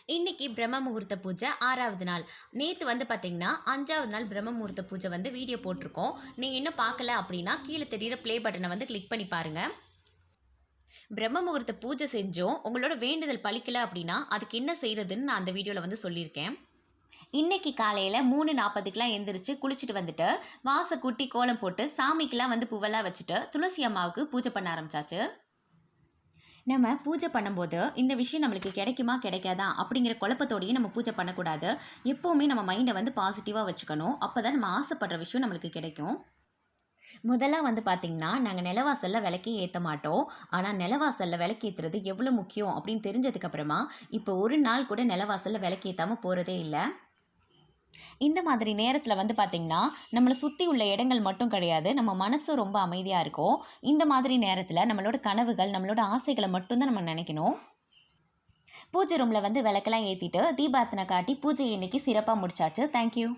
இன்னைக்கு பிரம்ம முகூர்த்த பூஜை 6வது நாள். நேற்று வந்து பார்த்தீங்கன்னா 5வது நாள் பிரம்ம முகூர்த்த பூஜை வந்து வீடியோ போட்டிருக்கோம். நீங்கள் இன்னும் பார்க்கல அப்படின்னா கீழே தெரியிற ப்ளே பட்டனை வந்து கிளிக் பண்ணி பாருங்கள். பிரம்ம முகூர்த்த பூஜை செஞ்சோம் உங்களோட வேண்டுதல் பலிக்கலை அப்படின்னா அதுக்கு என்ன செய்கிறதுன்னு நான் அந்த வீடியோவில் வந்து சொல்லியிருக்கேன். இன்னைக்கு காலையில் 3:40க்குலாம் எந்திரிச்சு குளிச்சுட்டு வந்துட்டு வாசை கூட்டி கோலம் போட்டு சாமிக்கெலாம் வந்து பூவெல்லாம் வச்சுட்டு துளசி அம்மாவுக்கு பூஜை பண்ண ஆரம்பிச்சாச்சு. நம்ம பூஜை பண்ணும்போது இந்த விஷயம் நம்மளுக்கு கிடைக்குமா கிடைக்காதா அப்படிங்கிற குழப்பத்தோடையே நம்ம பூஜை பண்ணக்கூடாது. எப்போவுமே நம்ம மைண்டை வந்து பாசிட்டிவாக வச்சுக்கணும். அப்போ தான் நம்ம ஆசைப்படுற விஷயம் நம்மளுக்கு கிடைக்கும். முதல்ல வந்து பார்த்திங்கன்னா நாங்கள் நிலவாசலில் விளக்கே ஏற்ற மாட்டோம். ஆனால் நிலவாசலில் விளக்கேற்றுறது எவ்வளோ முக்கியம் அப்படின்னு தெரிஞ்சதுக்கப்புறமா இப்போ ஒரு நாள் கூட நிலவாசலில் விளக்கேற்றாமல் போகிறதே இல்லை. இந்த மாதிரி நேரத்தில் வந்து பார்த்திங்கன்னா நம்மளை சுற்றி உள்ள இடங்கள் மட்டும் கிடையாது, நம்ம மனசும் ரொம்ப அமைதியாக இருக்கும். இந்த மாதிரி நேரத்தில் நம்மளோட கனவுகள் நம்மளோட ஆசைகளை மட்டும்தான் நம்ம நினைக்கணும். பூஜை ரூமில் வந்து விளக்கெல்லாம் ஏற்றிட்டு தீபார்த்தனை காட்டி பூஜை இன்னைக்கு சிறப்பாக முடிச்சாச்சு. தேங்க்யூ.